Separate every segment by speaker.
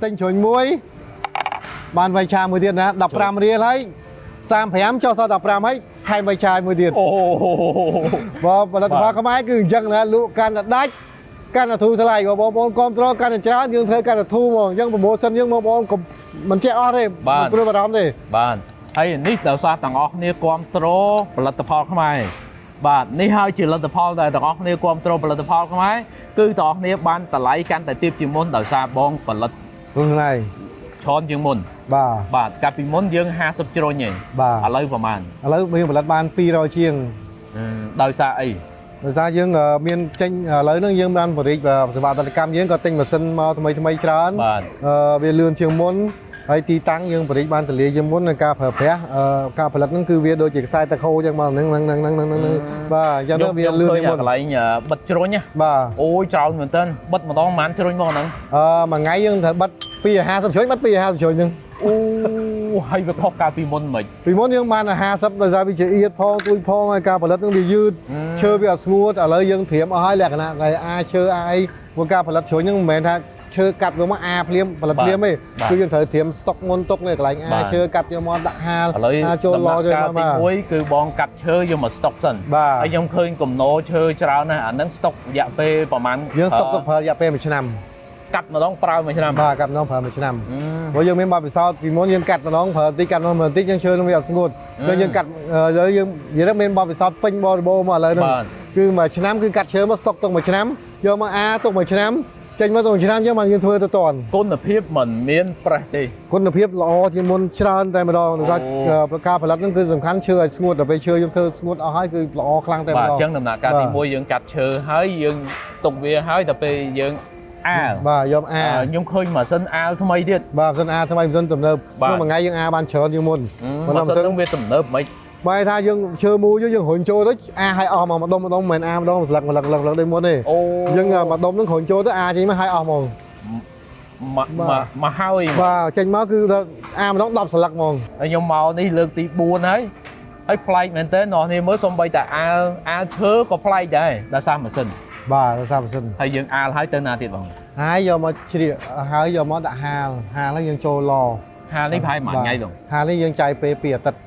Speaker 1: tinh chuẩn muối ban vay cha 10 tiền nè đập ram đi lấy sam phèm cho sao đập ram ấy 20 chai 10 tiền và lần qua có máy cứ dân là lũ can là đách can là thu thế này của bọn con cho can là cháo nhưng thấy can là thu mà dân một sân nhưng mà bọn mình che o đây mình đưa vào đám đi
Speaker 2: bạn hay nít đầu xa tầng óc nia con trô bật tập phò không ai bạn ní hai chỉ là tập phò tại tầng óc nia con trô bật tập phò không ai cứ tầng nia ban tại lấy can tại tiếp chim môn đầu xa bong bật
Speaker 1: phương này
Speaker 2: chọn chim môn bà cặp chim môn dương 50 trôi nhỉ ở lấy vào màn
Speaker 1: ở lấy bây giờ bật ban pi rồi chiêng
Speaker 2: đầu xa ấy
Speaker 1: ra dương miền tranh lấy nước dương ban bật và sự bạn cam dương có tinh mà sân mà thay mấy trán về lươn chiêng môn hay tí tăng dương bật ban từ lìa dương môn là cà phê cà phê lật nó cứ về đôi chỉ sai ta khô nhưng mà nâng và do đó về lươn
Speaker 2: môn lấy nhờ bật trôi nhá ôi chào người tên bật một đó mán trôi môn nè
Speaker 1: mà ngay dương thật bật pi 50 chuối bắt pi 20 chuối nhưng
Speaker 2: hay việc học cà phê môn mình
Speaker 1: vì món nhưng mà là 50 rồi ra bị chỉ yết phong tôi phong hay cà phê lật nó bị dư chơi bị smooth ở lấy dương thiểm ở hai lẹt nè ngày ai chơi ai một cà phê lật chuối nhưng mà ta chơi cắt với món a phim và lật phim ấy cứ dương thời thiểm stock môn tốc này lại ai chơi cắt cho món đặc ha cho lo cho mà
Speaker 2: cuối cứ bong cắt chơi vô mà stock sân ấy giống khơi cùng nô chơi trao này anh đang stock dạ peประมาณ
Speaker 1: dương stock tập dạ pe 1 năm
Speaker 2: cắt mà đóng prao 1 năm
Speaker 1: cắtน้องเพิ่ม 1 năm bây giờ mình bảo vì sao thì muốn dương cắt màน้องเพิ่มtí cắtน้องเพิ่มtíยังchơiน้องแบบสงบแล้วdương cắtแล้วdương vậy đó mình bảo vì sao pin bò màเลยนึงคือมา 1 năm คือกัดเชื้อมาสต็อกตรง 1 năm โยมาอาตรง 1 năm ចេញមកตรง 1 năm យកមកយើងធ្វើទៅតន
Speaker 2: គុណភាពមិនមានប្រេះទេ
Speaker 1: គុណភាពល្អជាងមុនច្រើនតែម្ដងដោយសារការផលិតហ្នឹងគឺសំខាន់ឈើឲ្យស្ងួតដល់ពេលឈើយើងធ្វើស្ងួតអស់ហើយគឺល្អខ្លាំងតែម្ដង
Speaker 2: បាទអញ្ចឹងដំណាក់កាលទី1យើងកាត់ឈើហើយយើងទុកវាហើយដល់ពេលយើងអាល
Speaker 1: បាទយកអាល
Speaker 2: ខ្ញុំឃើញម៉ាស៊ីនអាលថ្មីទៀត
Speaker 1: បាទម៉ាស៊ីនអាលថ្មីម៉ាស៊ីនទំនើបមួយថ្ងៃយើងអាលបានច្រើនជាងមុន
Speaker 2: ម៉ាស៊ីនហ្នឹងវាទំនើបមិន
Speaker 1: បែរថាយើងឈើមូយើងរុញចូលទៅអាឲ្យអស់មកម្ដុំមិនមែនអាម្ដងស្លឹកដូចមុនទេយើងម្ដុំហ្នឹងរុញចូលទៅអាចេញមកឲ្យអស់ហ្មង
Speaker 2: មកហើយ
Speaker 1: បាទចេញមកគឺអាម្ដង10ស្លឹកហ្មង
Speaker 2: ហើយខ្ញុំមកនេះលើកទី4ហើយប្លែកមែនតើអ្នកនេះមើលសំបីតែអាលឈើក៏ប្លែកដែរដោយសារម៉ាស៊ីន
Speaker 1: បាទដោយសារម៉ាស៊ីន
Speaker 2: ហើយយើងអាលហើយទៅណាទៀតបង
Speaker 1: ហើយយកមកជ្រៀកហើយយកមកដាក់ហាលហើយយើងចូលឡ
Speaker 2: ហាលនេះប្រហែលមួយថ្ងៃបង
Speaker 1: ហាលនេះយើងចាយពេល2 អាទិត្យ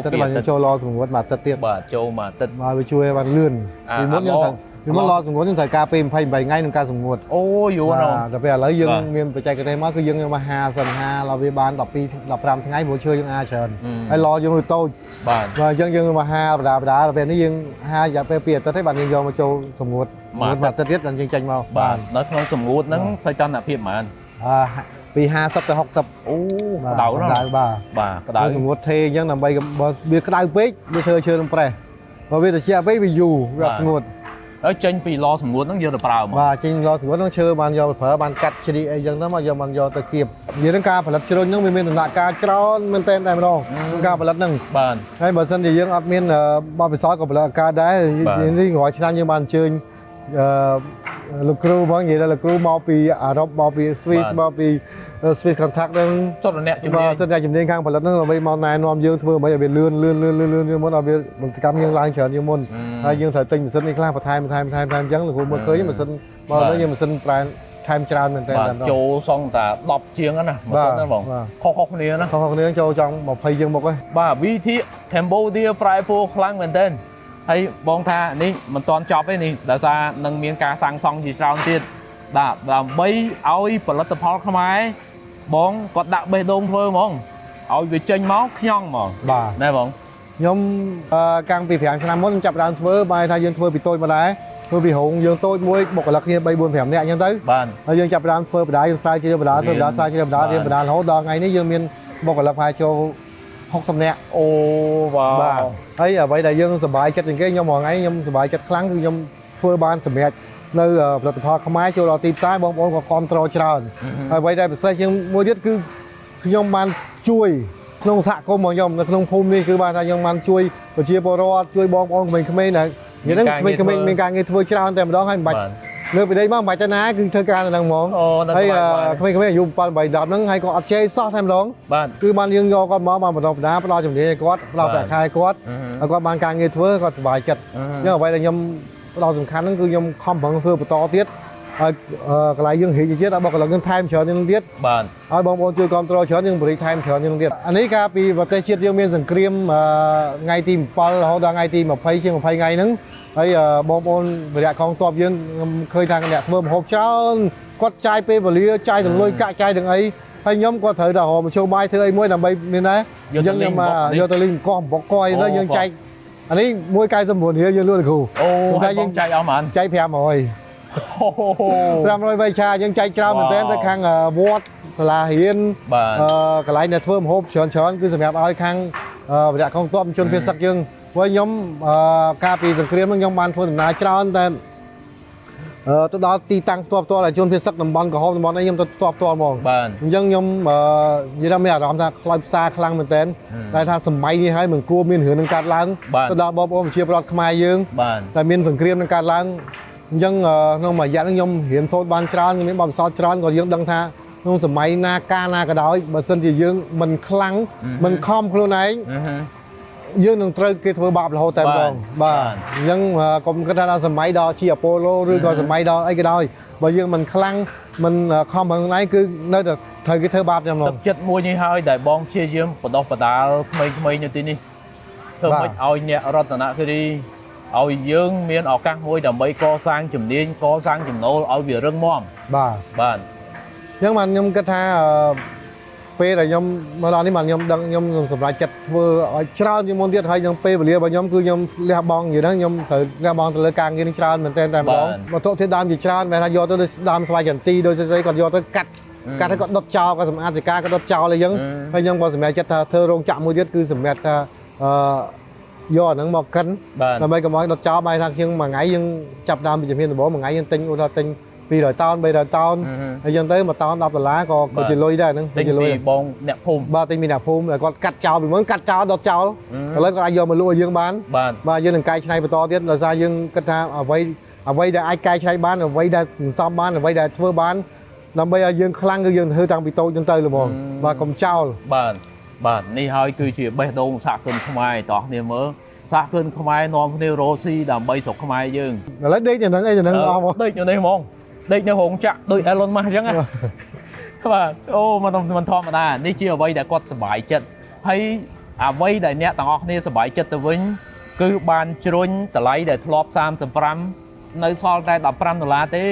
Speaker 1: ទៅបានចូលឡសង្ងួតមួយអាទិត្យទៀត
Speaker 2: បាទចូលមួយអាទិត្យ
Speaker 1: មកវាជួយបានលឿនពីមុនយើងត្រូវពីមុនឡសង្ងួតយើងត្រូវការពេល28ថ្ងៃក្នុងការសង្ងួត
Speaker 2: អូយូរណាស់
Speaker 1: ដល់ពេលឥឡូវយើងមានបច្ចេកទេសមកគឺយើងមកហាលសិនហាលឲ្យវាបាន12 15ថ្ងៃព្រោះឈើយើងអាច្រើនហើយឡយើងទៅតូច
Speaker 2: បាទ
Speaker 1: អញ្ចឹងយើងមកហាលបដាដល់ពេលនេះយើងហាលរយៈពេល2 អាទិត្យហើយបានយើងយកមកចូលសង្ងួតមួយអាទិត្យទៀតបានយើងចេញមក
Speaker 2: បាទនៅក្នុងសង្ងួតហ្នឹងសីតុណ្ហភាពប៉ុន្មាន
Speaker 1: ពី50ទៅ60
Speaker 2: អូក្តៅណាស់
Speaker 1: បាទក្តៅសង្ងួតថេអញ្ចឹងដើម្បីបើវាក្តៅពេកវាធ្វើឈើនឹងប្រេះបើវាត្រជាក់ពេកវាយូរវាសង្ងួត
Speaker 2: ហើយចេញពីឡសង្ងួតហ្នឹងយកទៅប្រើមក
Speaker 1: បាទចេញឡសង្ងួតហ្នឹងឈើបានយកទៅប្រើបានកាត់ជ្រីកអីចឹងទៅមកយកបានយកទៅគៀបនិយាយហ្នឹងការផលិតជ្រុញហ្នឹងវាមានដំណាក់កាលច្រើនមែនតែម្ដងការផលិតហ្នឹង
Speaker 2: បាទ
Speaker 1: ហើយបើសិនជាយើងអត់មានបបិសោតក៏ផលិតការដែរនេះរាល់ឆ្នាំយើងបានអញ្ជើញលោកគ្រូហ្មងនិយាយថាលោកគ្រូមកពីអារ៉ុបមកពីស្វីសមកពីស្វីស contact ហ្នឹង
Speaker 2: សុទ្ធអ្នក
Speaker 1: ជំនាញខាងផលិតហ្នឹងដើម្បីមកណែនាំយើងធ្វើឲ្យវាលឿនមុនឲ្យវាបង្កម្មយើងឡើងច្រើនជាងមុនហើយយើងត្រូវទិញម៉ាស៊ីននេះខ្លះបន្ថែមអញ្ចឹងលោកគ្រូមើលឃើញម៉ាស៊ីនមកទៅយើងម៉ាស៊ីនប្រែថែមច្រើនមែនតើ
Speaker 2: ចូលសងតា10ជាងណាម៉ាស៊ីនហ្នឹងបងខុសគ្នាណា
Speaker 1: ខុសគ្នាចូលចង់20ជាងមុខហ្នឹង
Speaker 2: បាទវិធី Cambodia ប្រែពោខ្លាំងមែនតើហើយបងថានេះមិនទាន់ចប់ទេនេះដោយសារនឹងមានការសាងសង់ជាច្រើនទៀតដើម្បីឲ្យផលិតផលខ្មែរបងគាត់ដាក់បេះដូងធ្វើហ្មងឲ្យវាចេញមកខ្ញងហ្មង
Speaker 1: បាទ
Speaker 2: ណែបង
Speaker 1: ខ្ញុំកាំងពី5 ឆ្នាំមុនចាប់ដើមធ្វើបែរថាយើងធ្វើពីតូចមកដែរធ្វើពីរោងយើងតូចមួយបុគ្គលិកគ្នា3 4 5នាក់អញ្ចឹងទៅ
Speaker 2: បាទ
Speaker 1: ហើយយើងចាប់ដើមធ្វើបណ្ដាយើងស្រាវជ្រាវបណ្ដាធ្វើបណ្ដាស្រាវជ្រាវបណ្ដារៀនបណ្ដារហូតដល់ថ្ងៃនេះយើងមានបុគ្គលិកផាចូល60នាក់
Speaker 2: អូ
Speaker 1: បាទហើយអ្វីដែលយើងសប្បាយចិត្តជាងគេខ្ញុំមួយថ្ងៃខ្ញុំសប្បាយចិត្តខ្លាំងគឺខ្ញុំធ្វើបានសម្រេចនៅផលិតផលខ្មែរចូលដល់ទីផ្សារបងប្អូនក៏គាំទ្រច្រើនហើយអ្វីដែលពិសេសជាងមួយទៀតគឺខ្ញុំបានជួយក្នុងសហគមន៍របស់ខ្ញុំនៅក្នុងភូមិនេះគឺបានថាខ្ញុំបានជួយប្រជាពលរដ្ឋជួយបងប្អូនក្មេងៗណានិយាយហ្នឹងក្មេងៗមានការងារធ្វើច្រើនតែម្ដងហើយមិនបាច់លើពីនេះមកមិនបាច់ទៅណាគឺធ្វើការនៅហ្នឹងហ្មងហើយក្មេងៗអាយុ7 8 10ហ្នឹងហើយក៏អត់ចេះសោះតែម្ដងគឺបានយើងយកគាត់មកបណ្ដុះបណ្ដាលផ្ដល់ជំនាញឲ្យគាត់ផ្ដល់ប្រាក់ខែគាត់ហើយគាត់បានការងារធ្វើគាត់សុបាយចិត្តអញ្ចឹងអ្វីដែលខ្ញុំផ្ដោតសំខាន់ហ្នឹងគឺខ្ញុំខំប្រឹងធ្វើបន្តទៀត ឲ្យកន្លែងយើងរៀបជាតិដល់កន្លែងយើងថែមច្រើននឹងទៀត
Speaker 2: បាទ
Speaker 1: ឲ្យបងប្អូនជួយគ្រប់គ្រងច្រើនយើងបរិយាថែមច្រើននឹងទៀតអានេះកាលពីប្រទេសជាតិយើងមានសង្គ្រាមថ្ងៃទី7រហូតដល់ថ្ងៃទី20ជាង20ថ្ងៃហ្នឹងហើយបងប្អូនបរិយាកងទ័ពយើងឃើញថាអ្នកធ្វើម្ហូបច្រើនគាត់ចាយពេលវេលាចាយទាំងលុយកាក់ចាយទាំងអីហើយខ្ញុំគាត់ត្រូវតែរកមធ្យោបាយធ្វើអីមួយដើម្បីមានដែរយើងខ្ញុំយកទៅលេងកោះបុកកយទៅយើងចែកអានេះ199រៀលយើងលក់ទៅគ្រូ
Speaker 2: អូតែយើងចែកអស់ហ្មង
Speaker 1: ចែក500 500វៃឆាយើងចែកច្រើនមែនទែនទៅខាងវត្តសាលារៀន
Speaker 2: បាទ
Speaker 1: កន្លែងដែលធ្វើម្ហូបច្រើនគឺសម្រាប់ឲ្យខាងបរិយាកងទ័ពជនភៀសសឹកយើងព្រោះខ្ញុំកាលពីសង្គ្រាមហ្នឹងខ្ញុំបានធ្វើដំណើរច្រើនតែទៅដល់ទីតាំងផ្ទាល់ឲ្យជនភៀសសឹកតំបន់ក្រហមតំបន់អីខ្ញុំទៅផ្ទាល់ហ្មង
Speaker 2: បាទ
Speaker 1: អញ្ចឹងខ្ញុំនិយាយថាមានអារម្មណ៍ថាខ្លោចផ្សារខ្លាំងមែនទែនតែថាសម័យនេះហើយមិនគួរមានរឿងនឹងកើតឡើងទៅដល់បងប្អូនប្រជាពលរដ្ឋខ្មែរយើង
Speaker 2: បាទ
Speaker 1: តែមានសង្គ្រាមនឹងកើតឡើងអញ្ចឹងក្នុងមួយរយៈហ្នឹងខ្ញុំរៀនសូត្របានច្រើនមានបទពិសោធន៍ច្រើនក៏យើងដឹងថាក្នុងសម័យណាកាលណាក៏ដោយបើសិនជាយើងមិនខ្លាំងមិនខំខ្លួនឯងយើងនឹងត្រូវគេធ្វើបាបរហូតតែម្ដងបាទអញ្ចឹងកុំគិតថាដល់សម័យដល់ជាអប៉ូឡូឬក៏សម័យដល់អីក៏ដោយបើយើងមិនខ្លាំងមិនខំខ្លួនឯងគឺនៅតែត្រូវគេធ្វើបាបតែម្ដ
Speaker 2: ទឹក
Speaker 1: ង
Speaker 2: ចិត្តមួយនេះហើយដែលបងព្យាយាមបដោះបដាលក្មេងៗនៅទីនេះធ្វើម៉េចឲ្យអ្នករតនគិរីឲ្យយើងមានឱកាសមួយដើម្បីកសាងជំនាញកសាងចំណូលឲ្យវារឹងមាំ
Speaker 1: បាទ
Speaker 2: បាទ
Speaker 1: អញ្ចឹងបានខ្ញុំគិតថាពេលដែលខ្ញុំមកដល់នេះបានខ្ញុំដឹងខ្ញុំសម្រេចចិត្តធ្វើឲ្យច្រើនជាងមុនទៀតហើយនឹងពេលវេលារបស់ខ្ញុំគឺខ្ញុំលះបង់និយាយហ្នឹងខ្ញុំត្រូវលះបង់ទៅលើការងារនេះច្រើនមែនទែនតែម្ដងវត្ថុធាតុដើមជាច្រើនមិនថាយកទៅដើមស្វាយចន្ទីដោយស្អីគាត់យកទៅកាត់ហើយគាត់ដុតចោលក៏សម្អាតសិកាក៏ដុតចោលអីចឹងហើយខ្ញុំក៏សម្រេចចិត្តថាធ្វើរោងចក្រមួយទៀតគឺសម្រាប់ថាយកអាហ្នឹងមកកិនដើម្បីកុំឲ្យដុតចោលបែរថាខ្ញុំមួយថ្ងៃយើងចាប់ដើមពីជំនាញដំបូងមួយថ្ងៃយើងទិញឧទាហរណ៍ទិញ200តោន300តោនហើយយើងទៅ1តោន$10ក៏ជាលុយដែរហ្នឹងជាលុយ
Speaker 2: បងអ្នកភូមិ
Speaker 1: បាទទិញពីអ្នកភូមិគាត់កាត់ចោលពីមុនកាត់ចោលដុតចោលឥឡូវគាត់អាចយកមកលក់ឲ្យយើងបាន បាទយើងនឹងកែច្នៃបន្តទៀតដោយសារយើងគិតថាអ្វីដែលអាចកែច្នៃបានអ្វីដែលសន្សំបានអ្វីដែលធ្វើបានដើម្បីឲ្យយើងខ្លាំងគឺយើងធ្វើតាំងពីតូចទៅល្មមបាទកុំចោល
Speaker 2: បាទនេះហើយគឺជាបេះដូងសហគមន៍ខ្មែរតោះគ្នាមើលសហគមន៍ខ្មែរនាំគ្នារកស៊ីដើម្បីស្រុកខ្មែរយើង
Speaker 1: ឥឡូវដេកយ៉ាងហ្នឹងអីយ៉ាងហ្នឹងអស់មក
Speaker 2: ដេកនៅនេះហ្មងដេកនៅរោងចក្រដូច Elon Musk អញ្ចឹងណាបាទអូមិនធម្មតានេះជាអ្វីដែលគាត់សប្បាយចិត្តហើយអ្វីដែលអ្នកទាំងអស់គ្នាសប្បាយចិត្តទៅវិញគឺបានជ្រុញតម្លៃដែលធ្លាប់35នៅសល់តែ$15ទេ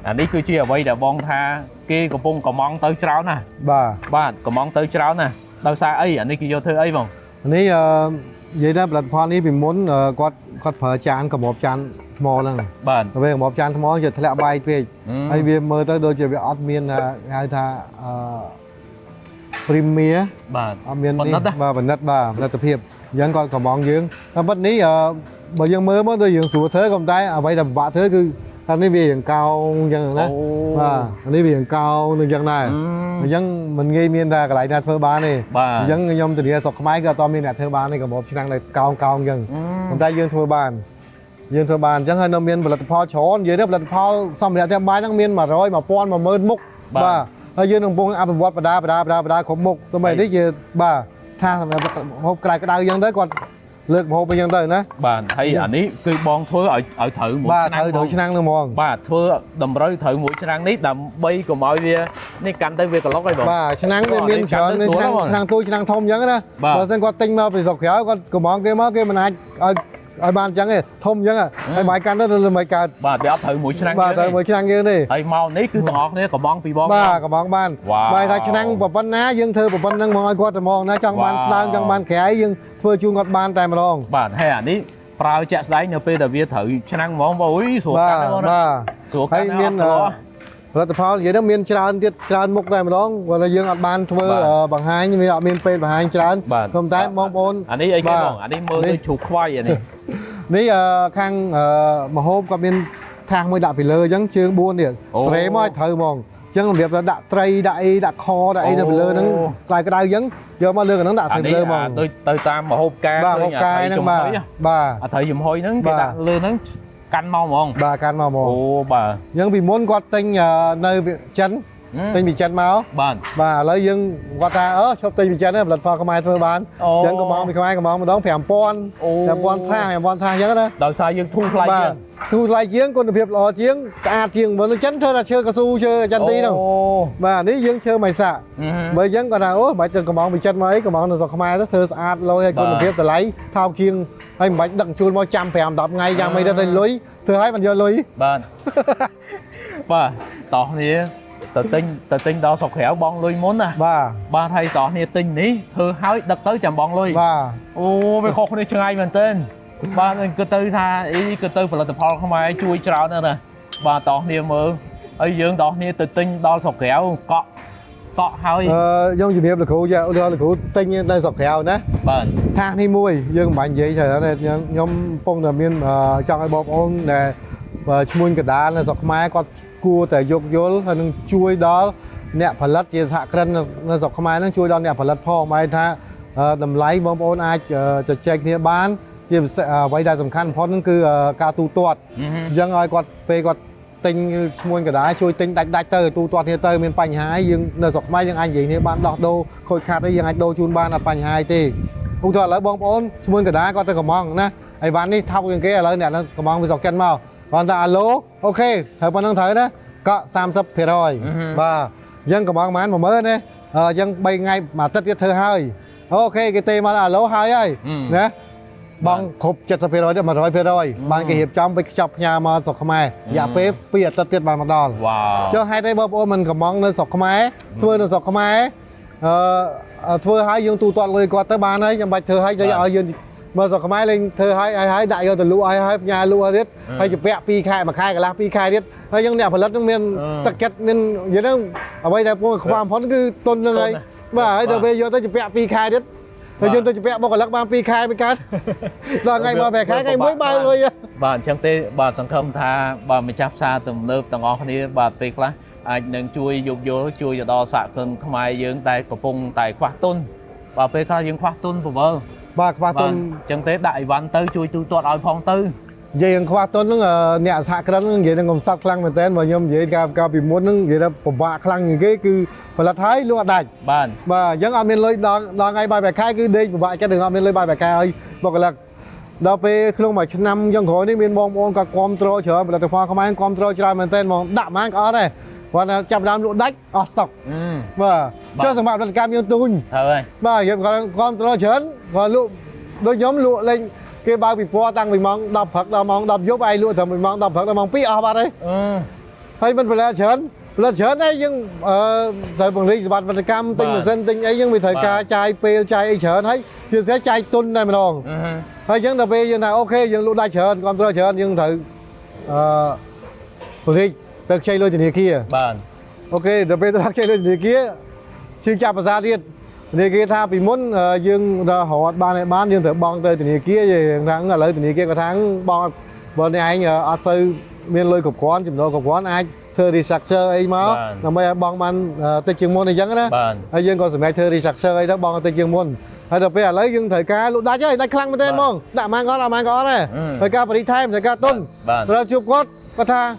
Speaker 2: អានេះគឺជាអ្វីដែលបងថាគេកំពុងកំងទៅច្រើនណាស់បាទកំងទៅច្រើនណាស់ដោយសារអីអានេះគេយកធ្វើអីបង
Speaker 1: នេះនិយាយថាផលិតផលនេះពីមុនគាត់ប្រើចានកម្របចានថ្មហ្នឹង
Speaker 2: បាទ
Speaker 1: ពេលកម្របចានថ្មជាធ្លាក់បាយពេកហើយវាមើលទៅដូចជាវាអត់មានហៅថាpremier
Speaker 2: បាទ
Speaker 1: អត់មាននេះបាទបណ្ឌិតបាទផលិតភាពអញ្ចឹងគាត់កំងយើងតែប៉ុតនេះបើយើងមើលមកទៅយើងស្រួលធ្វើក៏តែអ្វីដែលពិបាកធ្វើគឺថានេះវារៀងកោងអញ្ចឹងណាបាទនេះវារៀងកោងនឹងអញ្ចឹងដែរអញ្ចឹងមិនងាយមានតែកន្លែងណាធ្វើបានទេអញ្ចឹងខ្ញុំធានាស្រុកខ្មែរក៏អត់មានអ្នកធ្វើបានទេកម្របឆ្នាំងដែលកោងអញ្ចឹងប៉ុន្តែយើងធ្វើបានអញ្ចឹងហើយនៅមានផលិតផលច្រើននិយាយទៅផលិតផលសម្ភារៈផ្ទះបាយហ្នឹងមាន100 1000 10000មុខបាទហើយយើងនឹងកំពុងអភិវឌ្ឍបដាគ្រប់មុខទៅមិននេះជាបាទថាសម្រាប់ហូបក្រៅក្តៅអញ្ចឹងទៅគាត់លើកម្ហូបអញ្ចឹងទៅណា
Speaker 2: បាទហើយអានេះគឺបងធ្វើឲ្យត្រូវមួយឆ្នាំ
Speaker 1: បាទត្រូវឆ្នាំងហ្នឹងហ្មង
Speaker 2: បាទធ្វើតម្រូវត្រូវមួយឆ្នាំងនេះដើម្បីកុំឲ្យវានេះកាន់ទៅវាក្លុកអីបង
Speaker 1: បាទឆ្នាំងវាមានច្រើនឆ្នាំងទូឆ្នាំងធំអញ្ចឹងណាបើមិនគាត់ទិញមកពីស្រុកក្រៅគាត់កំងគេមកគេមិនអាចឲ្យបានអញ្ចឹងទេធំអញ្ចឹងហើយបាយកាន់ទៅលើមិនកើត
Speaker 2: បាទវាអត់ត្រូវមួយឆ្នាំង
Speaker 1: បាទត្រូវមួយឆ្នាំងយើងទេ
Speaker 2: ហើយមកនេះគឺទាំងអស់គ្នាកំងពីបង
Speaker 1: បាទកំងបានបាយថាឆ្នាំងប៉ុណ្ណាយើងធ្វើប៉ុណ្ណឹងមកឲ្យគាត់តែមកណាចង់បានស្ដើងចង់បានក្រៃយើងធ្វើជូនគាត់បានតែម្ដង
Speaker 2: បាទហើយអានេះប្រើជាក់ស្ដែងនៅពេលដែលវាត្រូវឆ្នាំងហ្មងបងអុយស្រួលកាន់ហ្មងណាស្រួលកាន់ហើយមានផលិតផលនិយាយទៅមានច្រើនទៀតច្រើនមុខតែម្ដងព្រោះតែយើងអត់បានធ្វើបង្ហាញវាអត់មានពេលបង្ហាញច្រើនព្រមតែបងប្អូន អានេះអីគេបងអានេះមើលទៅជ្រូកខ្វាយអានេះ
Speaker 1: នេះខាងមហូបក៏មានថាសមួយដាក់ពីលើអញ្ចឹងជើង4ទៀតស្រេមកឲ្យត្រូវហ្មងអញ្ចឹងរបៀបថាដាក់ត្រីដាក់អីដាក់ខដាក់អីទៅពីលើហ្នឹងក្តៅអញ្ចឹងយកមកលើកហ្នឹងដាក់ទៅលើហ្មង
Speaker 2: ដូចទៅតាមមហូបការ
Speaker 1: បាទមហូបការហ្នឹងបាទ
Speaker 2: អាត្រីចំហុយហ្នឹងគេដាក់លើហ្នឹងកាន់មកហ្មង
Speaker 1: បាទកាន់មកហ្មង
Speaker 2: អូបាទ
Speaker 1: អញ្ចឹងពីមុនគាត់ទិញនៅចិន tinh bị chân máu
Speaker 2: បាទ
Speaker 1: và lấy dương qua ta chụp tinh bị chân đấy lật phò mai thôi bán dân có mong bị không mong mà đón phèm pon phèm pon tha nhớ đó
Speaker 2: ដោយសារយើងធូរថ្លៃជាង
Speaker 1: thu lại chiếng con việc lò chiếng xa chiếng mà nó chấn thôi là chơi cao su chơi chân tí đâu
Speaker 2: អូ
Speaker 1: và nếu dương chơi mày xạ bây dân còn nào mày chân có mong bị chân mấy có mong là giọt không ai đó thưa xa lôi hay con việc lấy thao chiêng hay mày đặng chuồn mau trăm phèm đập ngay ra mày ra đây lối thưa hai bạn giờ lối
Speaker 2: បាទបាទតោះនេះទៅទិញដល់សុខក្រៅបងលុយមុនណា
Speaker 1: và
Speaker 2: បាទហើយតោះនេះទិញនេះធ្វើឲ្យដឹកទៅចាំបងលុយ
Speaker 1: và
Speaker 2: អូវាខុសគ្នាឆ្ងាយមែនទែនបាទគិតទៅថាអីគិតទៅផលិតផលខ្មែរជួយច្រើនណាស់ណាបាទតោះគ្នាមើលហើយយើងតោះគ្នាទៅទិញដល់ស្រុកក្រៅកក់ហើយ
Speaker 1: giống như việc là cụ giờ là cụ tinh đây dọc kẹo nè
Speaker 2: បាទ
Speaker 1: thang đi mui dương mạnh vậy thời này nhóm phong là miên trong cái bọc ôn nè và muôn cái đá là dọc máy con cua tại dục vô hình chui đó nè phải lật chia hạ cân là dọc máy nó chui đó nè phải lật phong mai tha tầm lấy bom ôn ai cho check kia bán chia quay đại tầm khăn phó nó cứ cao tu tuột dân ơi con về con tinh muôn cái đá chui tinh đánh tơi tu tuột như tơi miền Pành Hái dương là dọc máy dân anh gì thì bán đọt đô khôi khát đấy dân anh đô chun ban là Pành Hái thì ông thọ lấy bom ôn muôn cái đá con tôi có mong nè ai bán đi thao những cái lấy nè nó có mong với dọc chân màu còn ta alo ok thời bọn đang thấy đó có sam sấp thiệt rồi và dân có mong mán mà mới đấy dân bay ngay mà tất cái thơ hơi ok cái tên mà là alo hai ấy nè bằng khúc chật sấp rồi đó mà rồi rồi bằng cái hiệp trong bị chọc nhà mà sọc không ai dạ phê bây tất tiết bàn mặt đòn cho hai tay bơm ôm mình có mong lên sọc không ai thưa là sọc không ai thưa hai dương tu toàn người qua tới bàn ấy nhưng bạch thưa hai giờ ở dương mà sọc không ai lên thưa hai đại rồi từ lũ hai nhà lũ hết hay chụp vẽ pi khai mà khai cả lá pi khai hết hay những nẻo phải lật trong miền tật kết nên vậy đó ở đây đẹp khoan phón cứ tôn lên đây mà ấy giờ bây giờ tới chụp vẽ pi khai hết thời gian tôi chụp vẽ bao cả lắc ban pi khai với cá là ngày mà về khai ngày mới bay rồi
Speaker 2: បាទអញ្ចឹងទេបាទសង្ឃឹមថាបាទម្ចាស់ផ្សារទំនើបទាំងអស់គ្នាបាទពេលខ្លះអាចនឹងជួយយោគយល់ជួយទៅដល់សហគមន៍ខ្មែរយើងតែកំពុងតែខ្វះទុនបាទពេលខ្លះយើងខ្វះទុនប្រវល់
Speaker 1: បាទខ្វះទុន
Speaker 2: អញ្ចឹងទេដាក់អីវ៉ាន់ទៅជួយទូទាត់ឲ្យផងទៅ
Speaker 1: យើងខ្វះទុនហ្នឹងអ្នកសហគ្រិនហ្នឹងនិយាយនឹងកំសត់ខ្លាំងមែនតើបើខ្ញុំនិយាយកាលពីមុនហ្នឹងនិយាយថាពិបាកខ្លាំងជាងគេគឺផលិតហើយលក់អត់ដាច់បាទអញ្ចឹងអត់មានលុយដល់ថ្ងៃបាយបែកខែគឺដេកពិបាកចិត្តនឹងអត់មានលុយបាយបែកខែឲ្យបុគ្គលិកដល់ពេលក្នុងមួយឆ្នាំអញ្ចឹងក្រោយនេះមានបងប្អូនក៏គ្រប់គ្រងច្រើនផលិតផលខ្មែរគ្រប់គ្រងច្រើនមែនតើមកដាក់ម៉ានក៏អត់ដែរគាត់ចាប់ដើមលក់ដាច់អស់ស្តុកបាទចុះសម្រាប់ផលិតកម្មយើងទូញហើយបាទយើងគាត់គ្រប់គ្រងច្រើនគាត់លក់ដូចខ្ញុំលក់លេង cái bao bị po tăng bị mong đập phật đập mong đập giúp ai luôn thì mình mong đập phật đập mong pí ở bạn đấy hay mình phải là chớn đấy nhưng thời bằng đi bạn vật cam tinh là dân tinh ấy nhưng vì thời ca trai pe trai ấy chớn thấy chưa sẽ trai tuân này mà đòn hay nhưng là bây giờ nào ok nhưng lúc đây chớn con tôi chớn nhưng thử bằng đi tôi chơi luôn thì kia ok rồi bây giờ chơi luôn thì kia xin chào và ra đi thì kia tha bị muốn dương họ ban này bán dương thử bong tới thì kia gì tháng là lấy thì kia có tháng bong bên này anh ở sư miền lôi cục quán chùm đồ cục quán ai thưa đi sạc sơ ấy mà là mấy bong ban tới chuyên môn này chẳng đó hay dương còn phải thưa đi sạc sơ ấy đó bong tới chuyên môn hay là bây giờ lấy dương thời ca lúc đá chơi đá khăn bên tên mong đã mang có này thời ca phải đi thay thời ca tuân rồi chụp có tha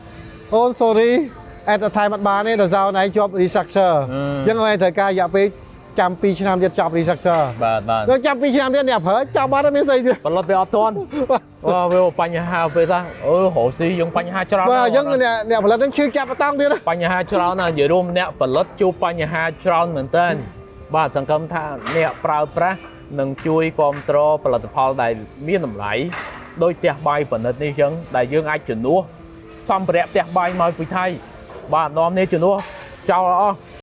Speaker 1: ôn sorry at the time mặt bà này là giao này cho đi sạc sơ nhưng mà thời ca dạ về trăm pi nămទៀតចាប់រីសាក់សើបាទដល់ចាប់ពីឆ្នាំទៀតអ្នកប្រើចាប់បាត់មានស្អីទៀតបលត់វាអត់ទាន់វាបញ្ហាពេលថារស់ស៊ីយើងបញ្ហាច្រើនបាទអញ្ចឹងអ្នកផលិតនឹងឈឺចាប់បតង់ទៀតបញ្ហាច្រើនណាស់និយាយរួមអ្នកផលិតជួបបញ្ហាច្រើនមែនតើបាទសង្ឃឹមថាអ្នកប្រើប្រាស់នឹងជួយគ្រប់គ្រងផលិតផលដែលមានតម្លៃដោយផ្ទះបាយផលិតនេះអញ្ចឹងដែលយើងអាចជំនួសសម្ភារៈផ្ទះបាយមកពីថៃបាទនាំនេះជំនួសចោលអស់